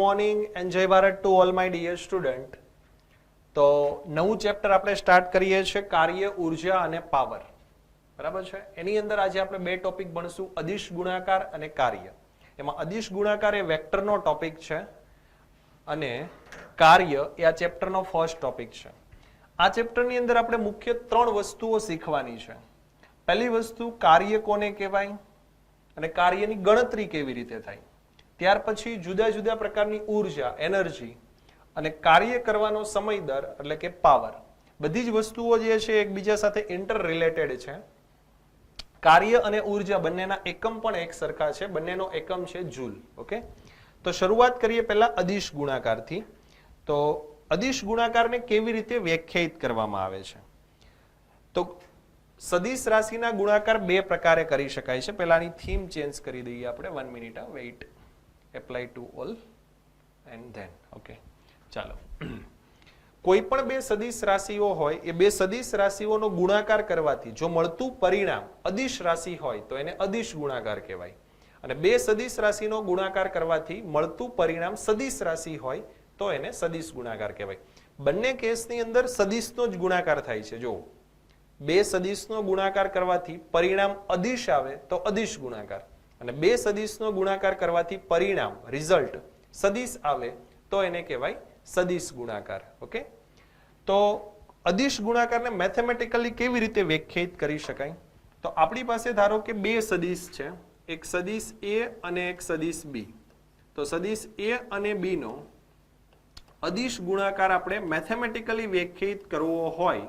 Morning and જય Bharat to all my dear student. તો નવું ચેપ્ટર આપણે સ્ટાર્ટ કરીએ છીએ, કાર્ય, ઉર્જા અને પાવર. બરાબર છે. એની અંદર આજે આપણે બે ટોપિક ભણશું, અદિશ ગુણાકાર અને કાર્ય. એમાં અદિશ ગુણાકાર એ વેક્ટરનો ટોપિક છે અને કાર્ય એ આ ચેપ્ટરનો ફર્સ્ટ ટોપિક છે. આ ચેપ્ટરની અંદર આપણે મુખ્ય ત્રણ વસ્તુઓ શીખવાની છે. પહેલી વસ્તુ, કાર્ય કોને કહેવાય અને કાર્યની ગણતરી કેવી રીતે થાય. ત્યાર પછી જુદા જુદા પ્રકારની ઉર્જા, એનર્જી અને કાર્ય કરવાનો સમય દર એટલે કે પાવર. બધી જ વસ્તુઓ જે છે એકબીજા સાથે ઇન્ટર રિલેટેડ છે. કાર્ય અને ઉર્જા બંનેના એકમ પણ એક સરખા છે, બંનેનો એકમ છે જૂલ. ઓકે, તો શરૂઆત કરીએ પહેલા અદિશ ગુણાકારથી. તો અદિશ ગુણાકારને કેવી રીતે વ્યાખ્યાયિત કરવામાં આવે છે? તો સદિશ રાશિના ગુણાકાર બે પ્રકારે કરી શકાય છે. પહેલાની થીમ ચેન્જ કરી દઈએ આપણે. 1 minute, wait. Apply to all and then. Okay, ચાલો. કોઈ પણ બે સદિશ રાશિઓ હોય, એ બે સદિશ રાશિઓનો ગુણાકાર કરવાથી જો મળતું પરિણામ અદિશ રાશિ હોય તો એને અદિશ ગુણાકાર કહેવાય. અને બે સદિશ રાશિનો ગુણાકાર કરવાથી મળતું પરિણામ સદિશ રાશિ હોય તો એને સદિશ ગુણાકાર કહેવાય. બંને કેસની અંદર સદિશનો જ ગુણાકાર થાય છે. જો બે સદિશનો ગુણાકાર કરવાથી પરિણામ અદિશ આવે તો અદિશ ગુણાકાર, અને બે સદિશનો ગુણાકાર કરવાથી પરિણામ રિઝલ્ટ સદિશ આવે તો એને કહેવાય સદિશ ગુણાકાર. ઓકે, તો અદિશ ગુણાકારને મેથેમેટિકલી કેવી રીતે વ્યાખ્યાયિત કરી શકાય? તો આપણી પાસે ધારો કે બે સદિશ છે, એક સદિશ A અને એક સદિશ B. તો સદિશ A અને B નો અદિશ ગુણાકાર આપણે મેથેમેટિકલી વ્યાખ્યાયિત કરવો હોય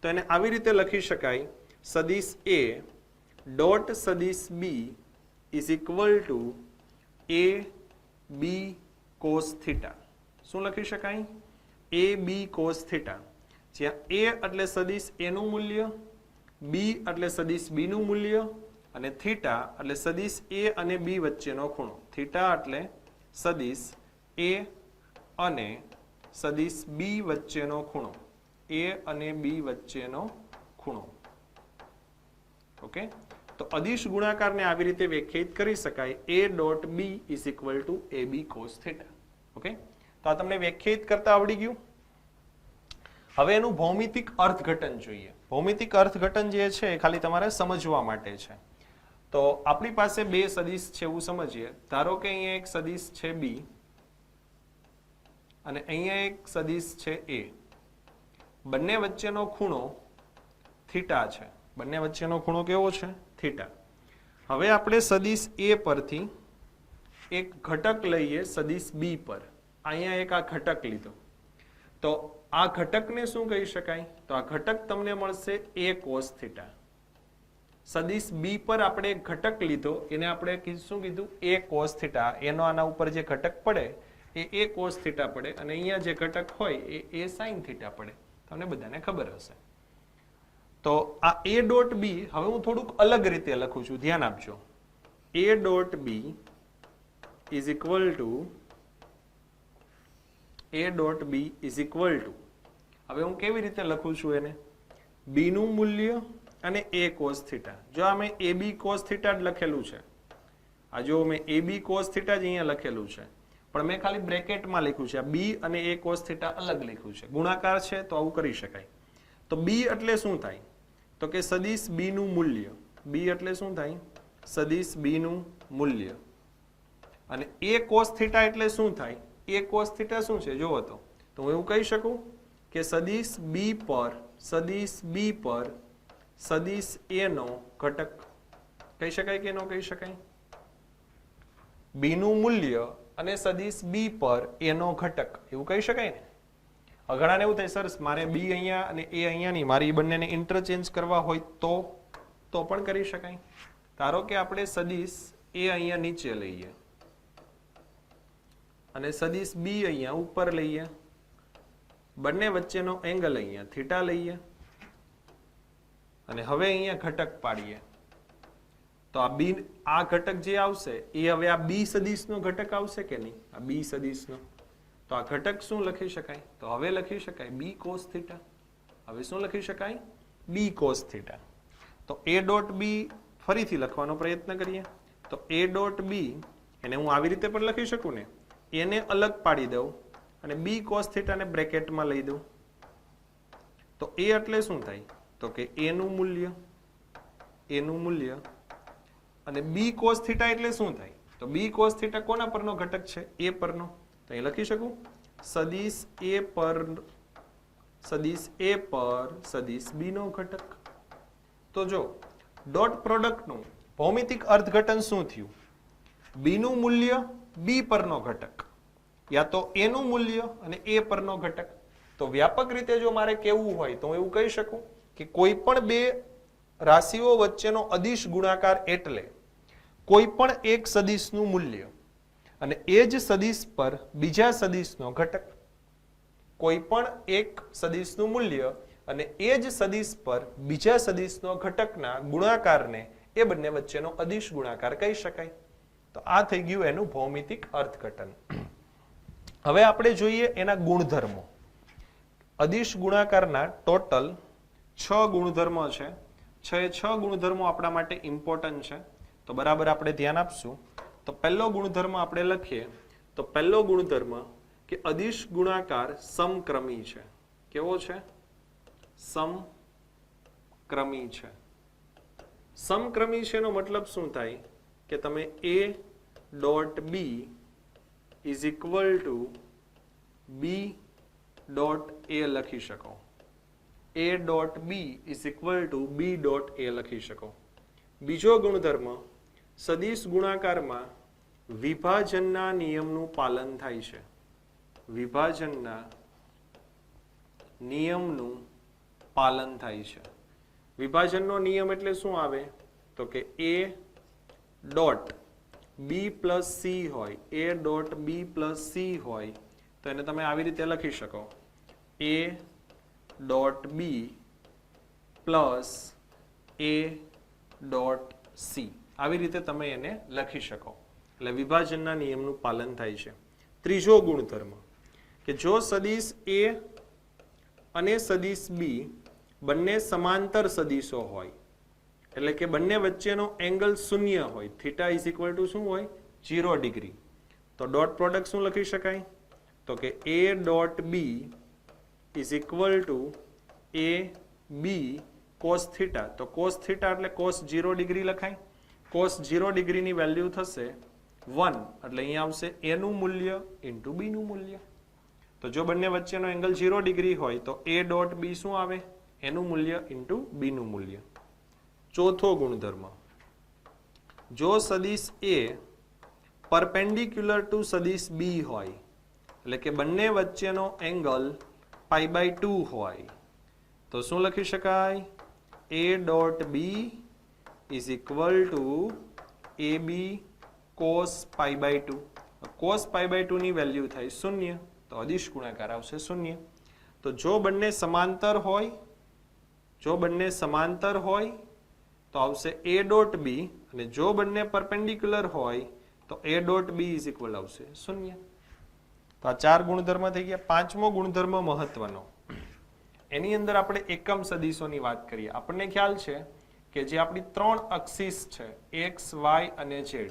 તો એને આવી રીતે લખી શકાય: સદિશ A ડોટ સદિશ B is equal two AB cos theta. શું લખી શકાય? AB cos theta. જ્યાં A એટલે સદિશ A નું મૂલ્ય, B એટલે સદિશ B નું મૂલ્ય અને થીટા એટલે સદિશ A અને B વચ્ચેનો ખૂણો. થીટા એટલે સદિશ A અને સદિશ B વચ્ચેનો ખૂણો. A અને B વચ્ચેનો ખૂણો. ઓકે, તો અદિશ ગુણાકારને આવી રીતે વ્યાખ્યાયિત કરી શકાય: A dot B is equal two AB cos theta. Okay, તો આ તમને વ્યાખ્યાયિત કરતા આવડી ગયું. હવે એનું ભૌમિતિક અર્થઘટન જોઈએ. ભૌમિતિક અર્થઘટન જે છે એ ખાલી તમારે સમજવા માટે છે. તો આપણી પાસે બે સદિશ છે એવું સમજીએ. ધારો કે અહીંયા એક સદિશ છે B અને અહીંયા એક સદિશ છે A. બંને વચ્ચેનો ખૂણો થીટા છે. બંને વચ્ચેનો ખૂણો કેવો છે? થીટા. હવે આપણે સદિશ A પરથી એક ઘટક લઈએ સદિશ B પર. અહીંયા એક આ ઘટક લીધો, તો આ ઘટકને શું કહી શકાય? તો આ ઘટક તમને મળશે A cos થીટા. સદિશ B પર આપણે એક ઘટક લીધો, એને આપણે શું કીધું? A cos theta. એનો આના ઉપર જે ઘટક પડે એ A cos થીટા પડે અને અહીંયા જે ઘટક હોય એ A sin થીટા પડે. તમને બધાને ખબર હશે. તો આ A ડોટ B હવે હું થોડુંક અલગ રીતે લખું છું, ધ્યાન આપજો. A dot B is equal to A dot B is equal two, હવે હું કેવી રીતે લખું છું એને? B નું મૂલ્ય અને A cos થીટા. જો આ મેં AB cos થીટા જ લખેલું છે, આ જો મેં AB cos થીટા જ અહીંયા લખેલું છે, પણ મેં ખાલી બ્રેકેટમાં લખ્યું છે. આ B અને A cos થીટા અલગ લખ્યું છે. ગુણાકાર છે તો આવું કરી શકાય. તો B એટલે શું થાય? તો કે સદિશ B નું મૂલ્ય. B એટલે શું થાય? સદિશ B નું મૂલ્ય. અને A cos થીટા એટલે શું થાય? A cos થીટા શું છે જોવો તો હું એવું કહી શકું કે સદિશ B પર સદિશ A નો ઘટક કહી શકાય કે ન કહી શકાય? B નું મૂલ્ય અને સદિશ B પર A નો ઘટક, એવું કહી શકાય ને? ઘણાને એવું થાય, સર મારે B અહીંયા અને A અહીંયા નહીં, મારે એ બંનેને ઇન્ટરચેન્જ કરવા હોય તો પણ કરી શકાય. ધારો કે આપણે સદિશ A અહીંયા નીચે લઈએ અને સદિશ B અહીંયા ઉપર લઈએ, બંને વચ્ચેનો એંગલ અહીંયા થીટા લઈએ અને હવે અહીંયા ઘટક પાડીએ. તો આ ઘટક જે આવશે એ હવે આ B સદિશનો ઘટક આવશે કે નહીં? આ B સદિશનો. તો આ ઘટક શું લખી શકાય? તો હવે લખી શકાય B cos થીટા. હવે શું લખી શકાય? B cos theta. તો A ડોટ B ફરીથી લખવાનો પ્રયત્ન કરીએ. તો A ડોટ B એને હું આવી રીતે પણ લખી શકું ને, એને અલગ પાડી દઉં અને બી કોસ થીટાને બ્રેકેટમાં લઈ દઉં તો એ એટલે શું થાય તો કે એનું મૂલ્ય અને બી કોસ થીટા એટલે શું થાય તો બી કોસ થીટા કોના પરનો ઘટક છે એ પરનો તો અહીં લખી શકું સદિશ એ પર સદિશ બી નો ઘટક તો જો ડોટ પ્રોડક્ટનું ભૌમિતિક અર્થઘટન શું થયું બી નું મૂલ્ય બી પરનો ઘટક યા તો એનું મૂલ્ય અને એ પરનો ઘટક તો વ્યાપક રીતે જો મારે કહેવું હોય તો હું એવું કહી શકું કે કોઈ પણ બે રાશિઓ વચ્ચેનો અદિશ ગુણાકાર એટલે કોઈ પણ એક સદિશનું મૂલ્ય અને એ જ સદિશ પર બીજા સદિશનો ઘટક કોઈ પણ એક સદિશનું મૂલ્ય અને એ જ સદિશ પર બીજા સદિશનો ઘટકના ગુણાકારને એ બંને વચ્ચેનો અદિશ ગુણાકાર કહી શકાય તો આ થઈ ગયું એનું ભૌમિતિક અર્થઘટન હવે આપણે જોઈએ એના ગુણધર્મો અદિશ ગુણાકારના ટોટલ 6 ગુણધર્મો છે 6 ગુણધર્મો આપણા માટે ઇમ્પોર્ટન્ટ છે તો બરાબર આપણે ધ્યાન આપશું તો પહેલો ગુણધર્મ આપણે લખીએ તો પહેલો ગુણધર્મ કે અદિશ ગુણાકાર સમક્રમી છે કેવો છે સમક્રમી છે સમક્રમી છે એનો મતલબ શું થાય કે તમે a dot B is equal to B dot A લખી શકો a dot B is equal to B dot A લખી શકો બીજો ગુણધર્મ સદિશ ગુણાકારમાં વિભાજનના નિયમનું પાલન થાય છે વિભાજનના નિયમનું પાલન થાય છે વિભાજનનો નિયમ એટલે શું આવે તો કે a dot B plus C હોય a dot B plus C હોય તો એને તમે આવી રીતે લખી શકો a dot B plus a dot C આવી રીતે તમે એને લખી શકો એટલે વિભાજનના નિયમનું પાલન થાય છે ત્રીજો ગુણધર્મ કે જો સદિશ a અને સદિશ બી બંને સમાંતર સદિશો હોય એટલે કે બંને વચ્ચેનો એંગલ શૂન્ય હોય થીટા ઇઝ ઇક્વલ ટુ શું હોય 0 ડિગ્રી તો ડોટ પ્રોડક્ટ શું લખી શકાય તો કે a dot B is equal to a B cos theta તો કોસ થીટા એટલે કોસ 0 ડિગ્રી લખાય કોસ 0 ડિગ્રીની વેલ્યુ થશે 1 એટલે અહીંયા આવશે a નું મૂલ્ય ઇન્ટુ બી નું મૂલ્ય તો જો બંને વચ્ચેનો એંગલ 0 ડિગ્રી હોય તો a ડોટ બી શું આવે એનું મૂલ્ય ઇન્ટુ બી નું મૂલ્ય ચોથો ગુણધર્મ જો સદિશ a પરપેન્ડિક્યુલર ટુ સદિશ બી હોય એટલે કે બંને વચ્ચેનો એંગલ π/2 હોય તો શું લખી શકાય a dot B is equal to A B cos π/2 cos π/2 ની વેલ્યુ થાય 0 તો અદિશ ગુણાકાર આવશે 0 તો જો બંને સમાંતર હોય તો આવશે a ડોટ બી અને જો બંને પરપેન્ડિક્યુલર હોય તો a dot B is equal આવશે 0 તો આ 4 ગુણધર્મ થઈ ગયા પાંચમો ગુણધર્મ મહત્વનો એની અંદર આપણે એકમ સદિશોની વાત કરીએ આપણને ખ્યાલ છે કે જે આપણી 3 અક્ષિસ છે x y અને z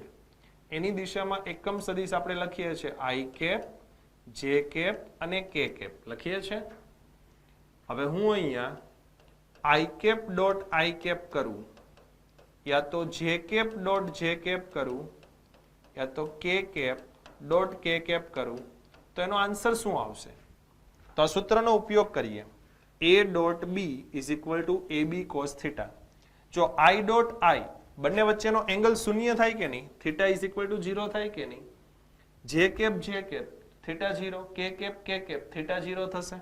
એની દિશામાં એકમ સદિશ આપણે લખીએ છીએ i કેપ j કેપ અને k કેપ લખીએ છીએ હવે હું અહીંયા i cap dot i cap કરું યા તો j cap dot j cap કરું યા તો k cap dot k cap કરું તો એનો આન્સર શું આવશે તો આ સૂત્રનો ઉપયોગ કરીએ a dot B is equal to A B cos theta જો i ડોટ i બંને વચ્ચેનો એંગલ શૂન્ય થાય કે નહીં થીટા ઇઝ ઇક્વલ ટુ 0 થાય કે નહીં j cap theta 0 k cap theta 0 થશે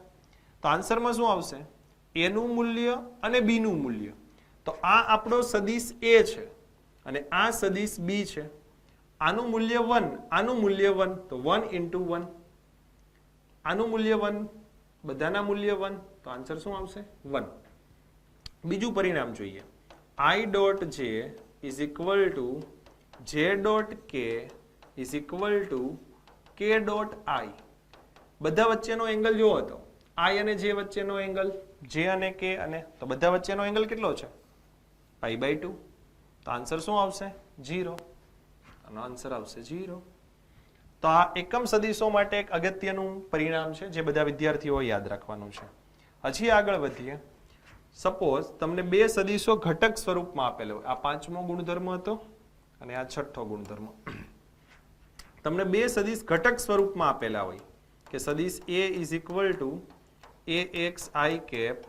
તો આન્સરમાં શું આવશે a નું મૂલ્ય અને b નું મૂલ્ય તો આ આપણો સદિશ a છે અને આ સદિશ b છે આનું મૂલ્ય 1 આનું મૂલ્ય 1 તો 1 ઇન્ટુ 1 આનું મૂલ્ય 1 બધાના મૂલ્ય 1 તો આન્સર શું આવશે 1 બીજું પરિણામ જોઈએ i dot j is equal two j dot k is equal two k dot i બધા વચ્ચેનો એંગલ જોવો તો i અને j વચ્ચેનો એંગલ j અને k અને તો બધા વચ્ચેનો એંગલ કેટલો છે π/2 તો આન્સર શું આવશે 0 આનો આન્સર આવશે 0 તો આ એકમ સદીશો માટે એક અગત્યનું પરિણામ છે જે બધા વિદ્યાર્થીઓ યાદ રાખવાનું છે. હજી આગળ વધીએ. સપોઝ તમને બે સદીશો ઘટક સ્વરૂપમાં આપેલો હોય. આ પાંચમો ગુણધર્મ હતો અને આ છઠ્ઠો ગુણધર્મ. તમને બે સદીશ ઘટક સ્વરૂપમાં આપેલા હોય કે સદીશ A is equal to AXI cap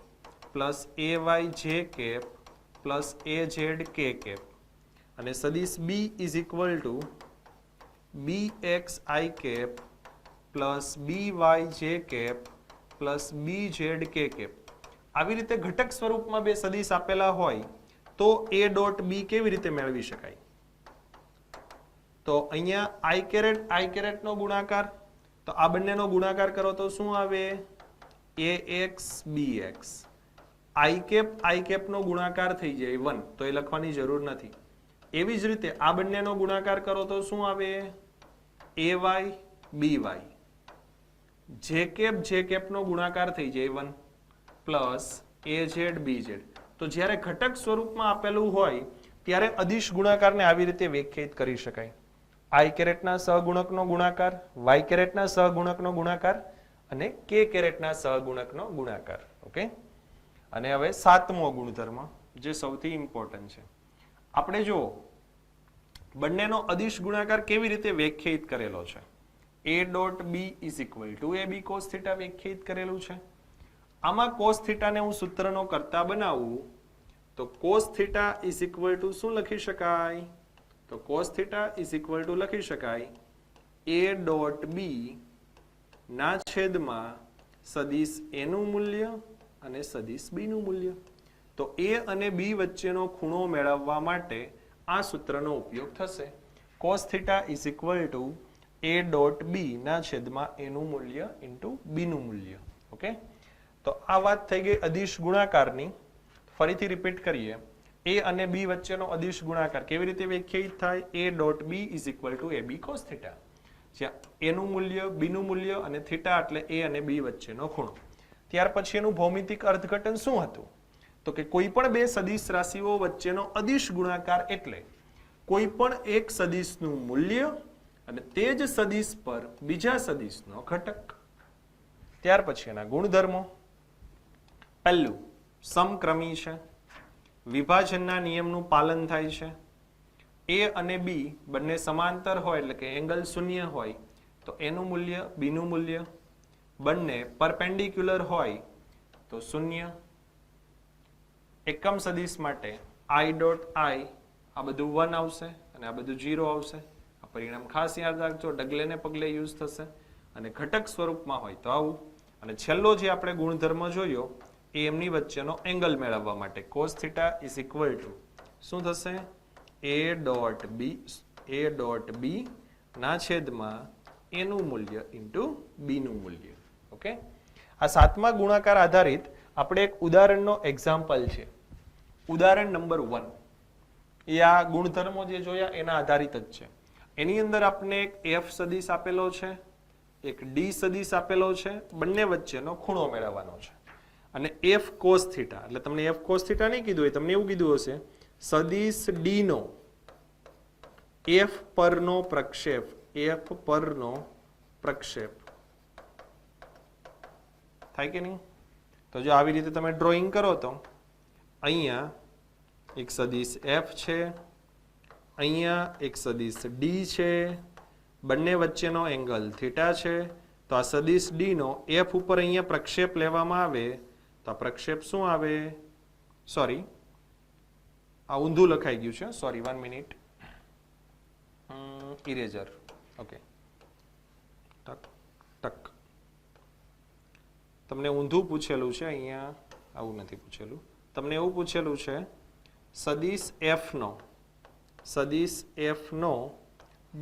plus AYJ cap plus AZK cap અને સદીશ B is equal to BXI cap plus BYJ cap plus BZK cap. આવી રીતે ઘટક સ્વરૂપમાં બે સદીશ આપેલા હોય તો A ડોટ B કેવી રીતે મેળવી શકાય? તો અહીંયા I કેરેટ નો ગુણાકાર, તો આ બંનેનો ગુણાકાર કરો તો શું આવે? AX BX. I કેપ નો ગુણાકાર થઈ જાય 1, તો એ લખવાની જરૂર નથી. એવી જ રીતે આ બંનેનો ગુણાકાર કરો તો શું આવે? AY BY. J કેપ નો ગુણાકાર થઈ જાય 1 પ્લસ AZ BZ. તો જ્યારે ઘટક સ્વરૂપમાં આપેલું હોય ત્યારે અદિશ ગુણાકારને આવી રીતે વ્યાખ્યાયિત કરી શકાય. I કેરેટના સહગુણકનો ગુણાકાર, Y કેરેટના સહગુણકનો ગુણાકાર અને K કેરેટના સહગુણકનો ગુણાકાર. ઓકે. અને હવે સાતમો ગુણધર્મ જે સૌથી ઇમ્પોર્ટન્ટ છે. આપણે જો બંનેનો અદિશ ગુણાકાર કેવી રીતે વ્યાખ્યાયિત કરેલો છે? A dot B is equal two AB cos theta વ્યાખ્યાયિત કરેલું છે. આમાં cos થીટાને હું સૂત્રનો કરતા બનાવું તો cos theta is equal two શું લખી શકાય? તો cos theta is equal two લખી શકાય A ડોટ B ના છેદમાં સદિશ A નું મૂલ્ય અને સદિશ B નું મૂલ્ય. તો A અને B વચ્ચેનો ખૂણો મેળવવા માટે આ સૂત્રનો ઉપયોગ થશે. cos theta is equal to A dot B ના છેદમાં A નું મૂલ્ય ઇન્ટુ B નું મૂલ્ય. ઓકે. તો આ વાત થઈ ગઈ અદિશ ગુણાકારની. ફરીથી રિપીટ કરીએ. A અને B વચ્ચેનો અદિશ ગુણાકાર કેવી રીતે વ્યાખ્યાયિત થાય? A dot B is equal two AB cos theta. જ્યાં A નું મૂલ્ય, B નું મૂલ્ય અને થીટા એટલે A અને B વચ્ચેનો ખૂણો. ત્યાર પછી એનું ભૌમિતિક અર્થઘટન શું હતું? તો કે કોઈ પણ બે સદિશ રાશિઓ વચ્ચેનો અદિશ ગુણાકાર એટલે કોઈ પણ એક સદિશનું મૂલ્ય અને તે જ સદિશ પર બીજા સદિશનો ઘટક. ત્યાર પછી એના ગુણધર્મો. પહેલું, સમક્રમી છે, વિભાજનના નિયમનું પાલન થાય છે. A અને B બંને સમાંતર હોય એટલે કે એંગલ શૂન્ય હોય તો એનું મૂલ્ય, B નું મૂલ્ય. બંને પરપેન્ડિક્યુલર હોય તો શૂન્ય. એકમ સદિશ માટે I ડોટ I આ બધું 1 આવશે અને આ બધું 0 આવશે. આ પરિણામ ખાસ યાદ રાખજો, ડગલે ને પગલે યુઝ થશે. અને ઘટક સ્વરૂપમાં હોય તો આવું. અને છેલ્લો જે આપણે ગુણધર્મ જોયો એ એમની વચ્ચેનો એંગલ મેળવવા માટે cos theta is equal two શું થશે? A ડોટ B ના છેદમાં A નું મૂલ્ય ઇન્ટુ B નું મૂલ્ય. ઓકે. આ સાતમા ગુણાકાર આધારિત આપણે એક ઉદાહરણનો એક્ઝામ્પલ છે. ઉદાહરણ નંબર 1. એ આ ગુણધર્મો જે જોયા એના આધારિત જ છે. એની અંદર આપણે એક F સદિશ આપેલો છે, એક D સદિશ આપેલો છે, બંને વચ્ચેનો ખૂણો મેળવવાનો છે. અને F cos થીટા, એટલે તમને F cos થીટા નહીં કીધું હોય, તમને એવું કીધું હશે સદિશ D નો F પરનો પ્રક્ષેપ, F પરનો પ્રક્ષેપ થાય કે નહીં? તો જો આવી રીતે તમે ડ્રોઈંગ કરો તો અહીંયા એક સદિશ F છે, અહીંયા એક સદિશ D છે, બંને વચ્ચેનો એંગલ થીટા છે. તો આ સદિશ D નો F ઉપર અહીંયા પ્રક્ષેપ લેવામાં આવે તો આ પ્રક્ષેપ શું આવે? સોરી, આ ઊંધું લખાઈ ગયું છે. Sorry, 1 minute. ઇરેઝર. ઓકે. ટક ટક. તમને ઊંધું પૂછેલું છે અહીંયા, આવું નથી પૂછેલું. તમને એવું પૂછેલું છે સદિશ F નો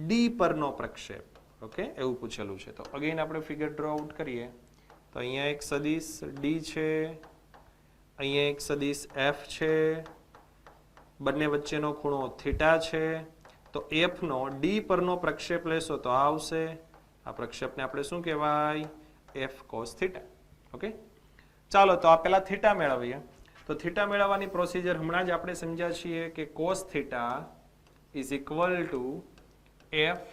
D પરનો પ્રક્ષેપ. ઓકે, એવું પૂછેલું છે. તો અગેન આપણે ફિગર ડ્રો આઉટ કરીએ તો અહીંયા એક સદિશ D છે, અહીંયા એક સદિશ F છે, બંને વચ્ચેનો ખૂણો થીટા છે. તો F નો D પરનો પ્રક્ષેપ લેશો તો આવશે. આ પ્રક્ષેપને આપણે શું કહેવાય? F cos theta. ઓકે. ચાલો તો આ પહેલા થીટા મેળવીએ. તો થીટા મેળવવાની પ્રોસિજર હમણાં જ આપણે સમજ્યા છીએ કે cos theta is equal two F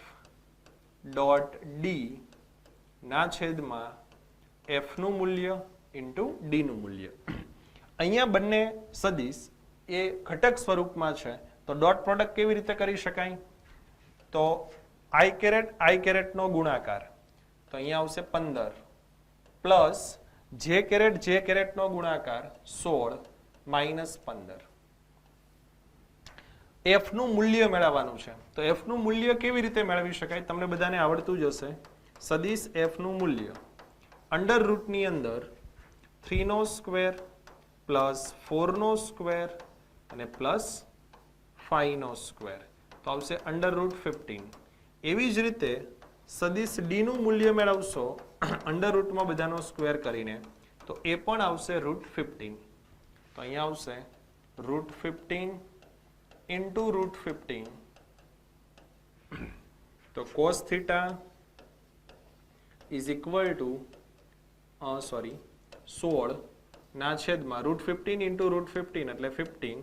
dot D ના છેદમાં એફ નું મૂલ્ય ઇન્ટુ ડી નું મૂલ્ય. અહીંયા બંને સદિશ એ ઘટક સ્વરૂપમાં છે તો ડોટ પ્રોડક્ટ કેવી રીતે કરી શકાય? તો આઈ કેરેટ નો ગુણાકાર તો અહીંયા આવશે 15 પ્લસ જે કેરેટ નો ગુણાકાર 16 માઇનસ 15. એફ નું મૂલ્ય મેળવવાનું છે તો એફ નું મૂલ્ય કેવી રીતે મેળવી શકાય? તમને બધાને આવડતું જ હશે. સદિશ એફ નું મૂલ્ય અંડર રૂટ ની અંદર 3 નો સ્ક્વેર પ્લસ 4 નો સ્ક્વેર અને પ્લસ 5 નો સ્ક્વેર તો આવશે અંડર રૂટ 15. એવી જ રીતે સદિશ ડી નું મૂલ્ય મેળવશો અંડર રૂટમાં બધાનો સ્ક્વેર કરીને તો એ પણ આવશે રૂટ 15. તો અહીંયા આવશે રૂટ 15 ઇન્ટુ રૂટ 15 તો cos theta is equal two 16 ના છેદમાં રૂટ 15 ઇન્ટુ રૂટ 15 એટલે 15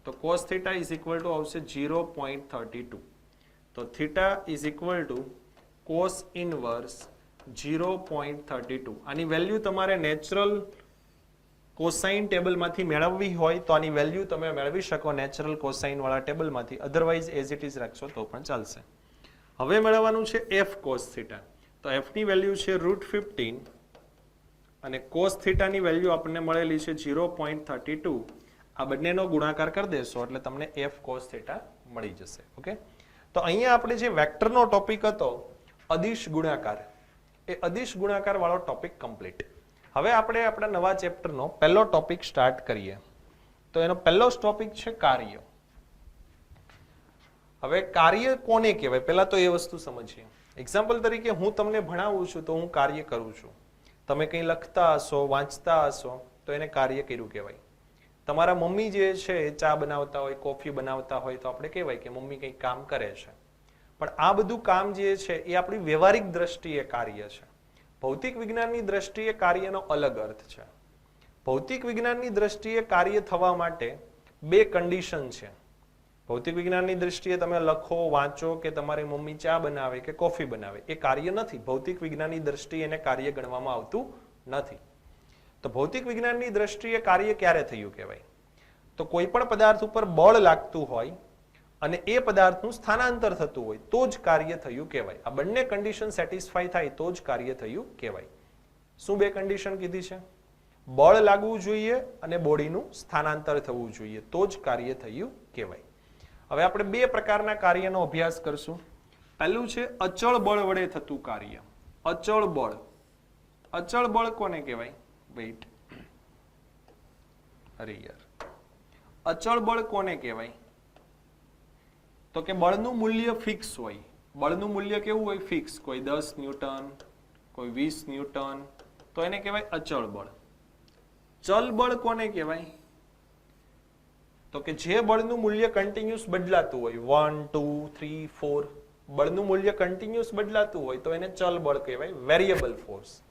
તો cos theta is equal two આવશે 0.32. તો theta is equal two cos inverse 0.32. આની વેલ્યુ તમારે નેચરલ કોસાઇન ટેબલમાંથી મેળવવી હોય તો આની વેલ્યુ તમે મેળવી શકો નેચરલ કોસાઇન વાળા ટેબલમાંથી, અધરવાઇઝ એઝ ઇટ ઇઝ રાખશો તો પણ ચાલશે. હવે મેળવવાનું છે એફ કોસ થીટા તો એફ ની વેલ્યુ છે રૂટ 15 અને કોસ થીટાની વેલ્યુ આપણને મળેલી છે 0.32. આ બંનેનો ગુણાકાર કરી દેશો એટલે તમને એફ કોસ થીટા મળી જશે. ઓકે, તો અહીંયા આપણે જે વેક્ટરનો ટોપિક હતો અદિશ ગુણાકાર, એ અદિશ ગુણાકાર વાળો ટોપિક કમ્પ્લીટ. હવે આપણે આપણા નવા ચેપ્ટરનો પહેલો ટોપિક સ્ટાર્ટ કરીએ. તો એનો પહેલો ટોપિક છે કાર્ય. હવે કાર્ય કોને કહેવાય પહેલા તો એ વસ્તુ સમજીએ. એક્ઝામ્પલ તરીકે હું તમને ભણાવું છું તો હું કાર્ય કરું છું. તમે કંઈ લખતા હશો, વાંચતા હશો તો એને કાર્ય કર્યું કહેવાય. તમારા મમ્મી જે છે એ ચા બનાવતા હોય, કોફી બનાવતા હોય તો આપણે કહેવાય કે મમ્મી કંઈક કામ કરે છે. પણ આ બધું કામ જે છે એ આપણી વ્યવહારિક દ્રષ્ટિએ કાર્ય છે. ભૌતિક વિજ્ઞાનની દ્રષ્ટિએ કાર્યનો અલગ અર્થ છે. ભૌતિક વિજ્ઞાનની દ્રષ્ટિએ કાર્ય થવા માટે બે કન્ડિશન છે. ભૌતિક વિજ્ઞાનની દ્રષ્ટિએ તમે લખો, વાંચો કે તમારી મમ્મી ચા બનાવે કે કોફી બનાવે એ કાર્ય નથી. ભૌતિક વિજ્ઞાનની દ્રષ્ટિએ એને કાર્ય ગણવામાં આવતું નથી. તો ભૌતિક વિજ્ઞાનની દ્રષ્ટિએ કાર્ય ક્યારે થયું કહેવાય? તો કોઈ પણ પદાર્થ ઉપર બળ લાગતું હોય અને એ પદાર્થનું સ્થાનાંતર થતું હોય તો જ કાર્ય થયું કહેવાય. આ બંને કન્ડિશન સેટિસ્ફાય થાય તો જ કાર્ય થયું કહેવાય. શું બે કન્ડિશન કીધી છે? બળ લાગવું જોઈએ અને બોડીનું સ્થાનાંતર થવું જોઈએ તો જ કાર્ય થયું કહેવાય. હવે આપણે બે પ્રકારના કાર્યનો અભ્યાસ કરશું. પહેલું છે અચળ બળ વડે થતું કાર્ય. અચળ બળ. અચળ બળ કોને કહેવાય? વેઇટ, અરે યાર, અચળ બળ કોને કહેવાય? તો કે બળનું મૂલ્ય ફિક્સ હોય. બળનું મૂલ્ય કેવું હોય? ફિક્સ. કોઈ 10 ન્યૂટન, કોઈ 20 ન્યૂટન, તો એને કહેવાય અચળ બળ. ચલ બળ કોને કહેવાય? તો કે જે બળનું મૂલ્ય કન્ટિન્યુઅસ બદલાતું હોય, 1 2 3 4 બળનું મૂલ્ય કન્ટિન્યુઅસ બદલાતું હોય તો એને ચલ બળ કહેવાય, વેરિયેબલ ફોર્સ.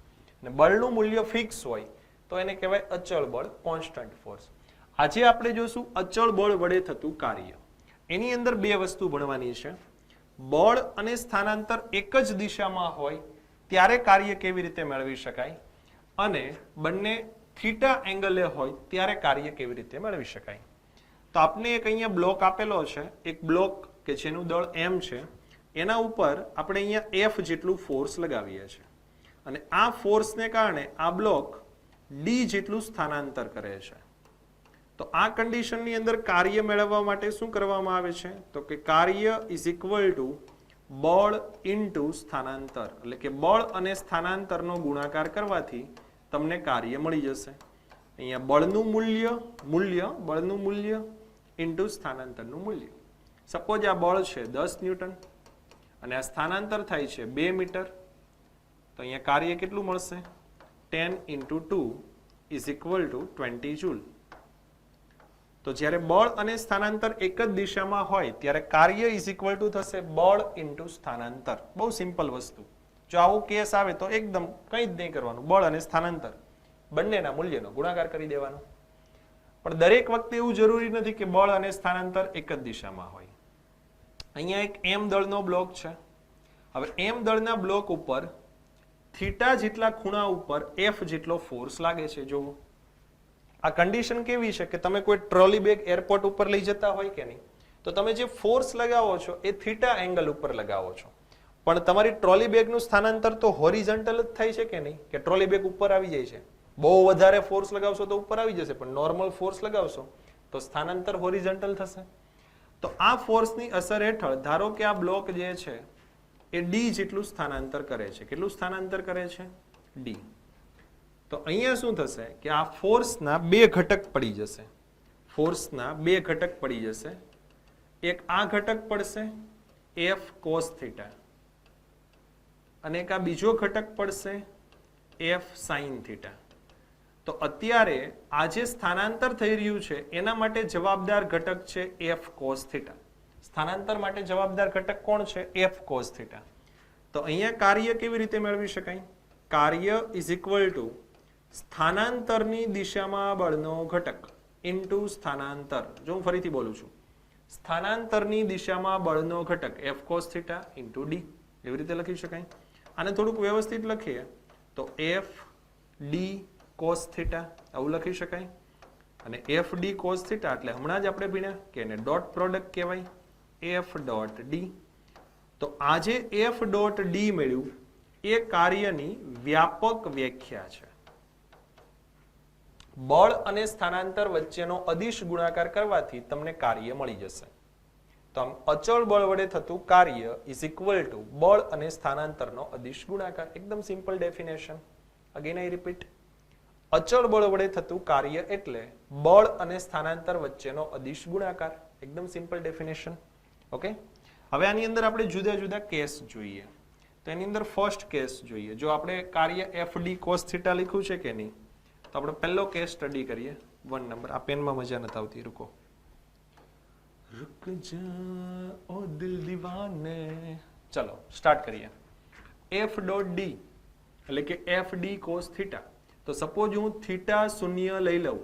અને બળનું મૂલ્ય ફિક્સ હોય તો એને કહેવાય અચળ બળ, કોન્સ્ટન્ટ ફોર્સ. આજે આપણે જોશું અચળ બળ વડે થતું કાર્ય. એની અંદર બે વસ્તુ ભણવાની છે. બળ અને સ્થાનાંતર એક જ દિશામાં હોય ત્યારે કાર્ય કેવી રીતે મેળવી શકાય અને બંને થીટા એંગલે હોય ત્યારે કાર્ય કેવી રીતે મેળવી શકાય. તો આપને એક અહીંયા બ્લોક આપેલો છે, એક બ્લોક કે જેનું દળ m છે, એના ઉપર આપણે અહીંયા F જેટલું ફોર્સ લગાવીએ છીએ અને આ ફોર્સને કારણે આ બ્લોક d જેટલું સ્થાનાંતર કરે છે. તો આ કન્ડિશનની અંદર કાર્ય મેળવવા માટે શું કરવામાં આવે છે? તો કે કાર્ય ઇઝ ઇક્વલ ટુ બળ ઇન્ટુ સ્થાનાંતર, એટલે કે બળ અને સ્થાનાંતરનો ગુણાકાર કરવાથી તમને કાર્ય મળી જશે. અહીંયા બળનું મૂલ્ય ઇન્ટુ સ્થાનાંતરનું મૂલ્ય. સપોઝ આ બળ છે 10 ન્યૂટન અને આ સ્થાનાંતર થાય છે 2 મીટર, તો અહીંયા કાર્ય કેટલું મળશે? 10 into 2 is equal two 20 joule. તો જ્યારે બળ અને સ્થાનાંતર એક જ દિશામાં હોય ત્યારે કાર્ય ઇઝ ઇક્વલ ટુ થશે બળ ઇન્ટુ સ્થાનાંતર. બહુ સિમ્પલ વસ્તુ. જો આવું કેસ આવે તો એકદમ કંઈ જ નહીં કરવાનું, બળ અને સ્થાનાંતર બંનેના મૂલ્યનો ગુણાકાર કરી દેવાનો. પણ દરેક વખતે એવું જરૂરી નથી કે બળ અને સ્થાનાંતર એક જ દિશામાં હોય. અહીંયા એક m દળનો બ્લોક છે. હવે એમ દળના બ્લોક ઉપર થીટા જેટલા ખૂણા ઉપર એફ જેટલો ફોર્સ લાગે છે. જુઓ આ કન્ડિશન કેવી છે કે તમે કોઈ ટ્રોલી બેગ એરપોર્ટ ઉપર લઈ જતા હોય કે નહીં, તો તમે જે ફોર્સ લગાવો છો એ થીટા એંગલ ઉપર લગાવો છો, પણ તમારી ટ્રોલી બેગનું સ્થાનાંતર તો હોરિઝોન્ટલ જ થાય છે કે નહીં, કે ટ્રોલી બેગ ઉપર આવી જાય છે. બહુ વધારે ફોર્સ લગાવશો તો ઉપર આવી જશે, પણ નોર્મલ ફોર્સ લગાવશો તો સ્થાનાંતર હોરિઝોન્ટલ થશે. તો આ ફોર્સની અસર હેઠળ ધારો કે આ બ્લોક જે છે એ ડી જેટલું સ્થાનાંતર કરે છે. કેટલું સ્થાનાંતર કરે છે? ડી. તો અહીંયા શું થશે કે આ ફોર્સના બે ઘટક પડી જશે. ફોર્સના બે ઘટક પડી જશે. એક આ ઘટક પડશે એફ કોસ થીટા, અને એક આ બીજો ઘટક પડશે એફ સાઇન થીટા. તો અત્યારે આ જે સ્થાનાંતર થઈ રહ્યું છે એના માટે જવાબદાર ઘટક છે એફ કોસ થીટા. સ્થાનાંતર માટે જવાબદાર ઘટક કોણ છે? F cos theta. તો અહીંયા કાર્ય કેવી રીતે મેળવી શકાય? કાર્ય ઇઝ ઇક્વલ ટુ સ્થાનાંતરની દિશામાં બળનો ઘટક ઇન્ટુ સ્થાનાંતર. જો હું ફરીથી બોલું છું, સ્થાનાંતરની દિશામાં બળનો ઘટક F cos theta into D. એવી રીતે લખી શકાય. આને થોડુંક વ્યવસ્થિત લખીએ તો એફ ડી કોસ થીટા આવું લખી શકાય. અને એફ ડી કોસ થીટા એટલે હમણાં જ આપણે ભણ્યા કે એને ડોટ પ્રોડક્ટ કહેવાય, એફ ડોટ ડી. તો આ જે એફ ડોટ ડી મળ્યું એ કાર્યની વ્યાપક વ્યાખ્યા છે. બળ અને સ્થાનાંતર વચ્ચેનો અદિશ ગુણાકાર કરવાથી તમને કાર્ય મળી જશે. તો આમ અચળ બળ વડે થતું કાર્ય ઇઝ ઇક્વલ ટુ બળ અને સ્થાનાંતરનો અદિશ ગુણાકાર. એકદમ simple definition. Again I repeat, અચળ બળ વડે થતું કાર્ય એટલે બળ અને સ્થાનાંતર વચ્ચેનો અદિશ ગુણાકાર. એકદમ સિમ્પલ ડેફિનેશન. ઓકે, હવે આની અંદર આપણે જુદા જુદા કેસ જોઈએ. તો એની અંદર ફર્સ્ટ કેસ જોઈએ. જો આપણે કાર્ય એફ ડી કોસ થીટા લખ્યું છે કે નહીં, તો આપણે પહેલો કેસ સ્ટડી કરીએ. 1 નંબર. આ પેનમાં મજા નથી આવતી, રૂકો. रुक जा ओ दिल दीवाने. चलो स्टार्ट કરીએ. એફ ડોટ ડી એટલે કે એફ ડી કોસ થીટા. તો સપોઝ હું થીટા શૂન્ય લઈ લઉં.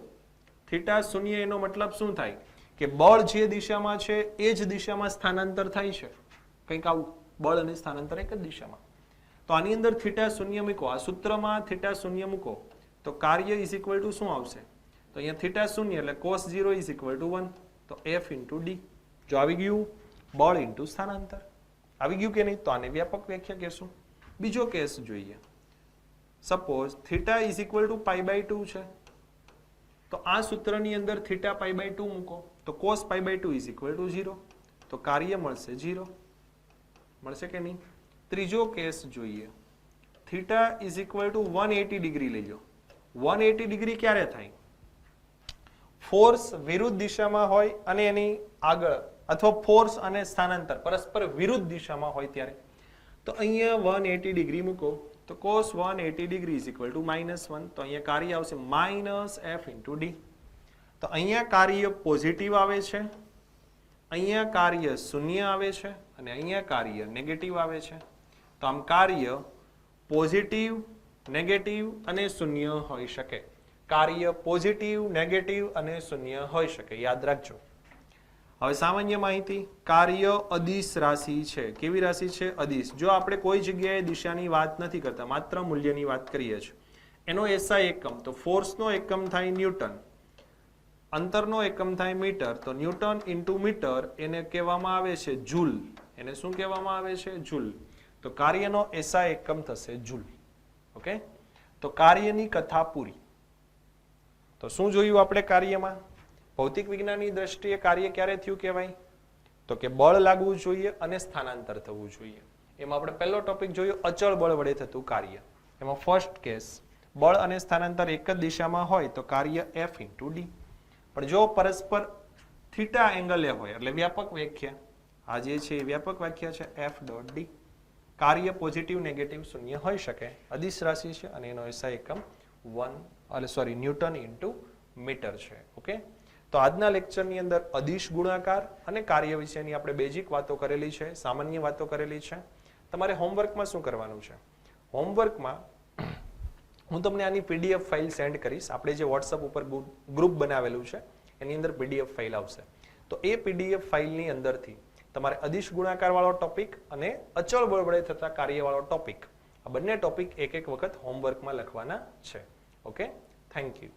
થીટા શૂન્ય એનો મતલબ શું થાય કે બળ જે દિશામાં છે એ જ દિશામાં સ્થાનાંતર થાય છે. કંઈક આવું, બળ અને સ્થાનાંતર એક જ દિશામાં. તો આની અંદર થીટા શૂન્ય મૂકો, આ સૂત્રમાં થીટા શૂન્ય મૂકો તો કાર્ય ઇઝ ઇક્વલ ટુ શું આવશે? તો અહીંયા થીટા શૂન્ય એટલે કોસ 0 ઇઝ ઇક્વલ ટુ 1. તો એફ ઇન્ટુ ડી. જો આવી ગયું બળ ઇન્ટુ સ્થાનાંતર. આવી ગયું કે નહીં? તો આને વ્યાપક વ્યાખ્યા કહેશું. બીજો કેસ જોઈએ. Suppose theta is equal to pi by 2 છે. તો આ સૂત્રની અંદર થીટા પાઈ બાય 2 મૂકો તો cos pi by 2 is equal to 0. તો કાર્ય મળશે 0. મળશે કે નહીં? ત્રીજો કેસ જોઈએ. Theta is equal two 180 degree લઈ લો. 180 ડિગ્રી ક્યારે થાય? ફોર્સ વિરુદ્ધ દિશામાં હોય અને એની આગળ, અથવા ફોર્સ અને સ્થાનાંતર પરસ્પર વિરુદ્ધ દિશામાં હોય ત્યારે. તો અહીંયા 180 ડિગ્રી મૂકો તો cos 180 degree is equal two -1. તો અહીંયા કાર્ય આવશે -f ઇન્ટુ ડી. તો અહીંયા કાર્ય પોઝિટિવ આવે છે, અહીંયા કાર્ય શૂન્ય આવે છે, અને અહીંયા કાર્ય નેગેટિવ આવે છે. તો આમ કાર્ય પોઝિટિવ, નેગેટિવ અને શૂન્ય હોઈ શકે. કાર્ય પોઝિટિવ, નેગેટિવ અને શૂન્ય હોઈ શકે. યાદ રાખજો. હવે સામાન્ય માહિતી, કાર્ય અદિશ રાશિ છે. કેવી રાશિ છે? અદિશ. જો આપણે કોઈ જગ્યાએ દિશાની વાત નથી કરતા, માત્ર મૂલ્યની વાત કરીએ છીએ. એનો એસઆઈ એકમ, તો ફોર્સનો એકમ થાય ન્યૂટન, અંતરનો એકમ થાય મીટર. તો ન્યૂટન ઇન્ટુ મીટર એને કહેવામાં આવે છે જૂલ. એને શું કહેવામાં આવે છે? જૂલ. તો કાર્યનો એસઆઈ એકમ થશે જૂલ. ઓકે, તો કાર્યની કથા પૂરી. તો શું જોયું આપણે કાર્યમાં? ભૌતિક વિજ્ઞાનની દ્રષ્ટિએ કાર્ય ક્યારે થયું કહેવાય? તો કે બળ લાગવું જોઈએ અને સ્થાનાંતર થવું જોઈએ. એમાં આપણે પહેલો ટોપિક જોયો અચળ બળ વડે થતું કાર્ય. એમાં ફર્સ્ટ કેસ બળ અને સ્થાનાંતર એક જ દિશામાં હોય તો કાર્ય એફ ઇન્ટુ ડી. પણ જો પરસ્પર થીટા એંગલે હોય એટલે વ્યાપક વ્યાખ્યા. આ જે છે એ વ્યાપક વ્યાખ્યા છે એફ ડોટ ડી. કાર્ય પોઝિટિવ, નેગેટિવ, શૂન્ય હોઈ શકે. અદિશ રાશિ છે અને એનો એસઆઈ એકમ ન્યૂટન ઇન્ટુ મીટર છે. ઓકે, તો આજના લેક્ચરની અંદર અદિશ ગુણાકાર અને કાર્ય વિશેની આપણે બેઝિક વાતો કરેલી છે, સામાન્ય વાતો કરેલી છે. તમારે હોમવર્કમાં શું કરવાનું છે? હોમવર્કમાં હું તમને આની પીડીએફ ફાઇલ સેન્ડ કરીશ. આપણે જે વોટ્સઅપ ઉપર ગ્રુપ બનાવેલું છે એની અંદર પીડીએફ ફાઇલ આવશે. તો એ પીડીએફ ફાઇલની અંદરથી તમારે અદિશ ગુણાકાર વાળો ટોપિક અને અચળ બળ વડે થતા કાર્ય વાળો ટોપિક, આ બંને ટોપિક એક એક વખત હોમવર્કમાં લખવાના છે. Okay, thank you.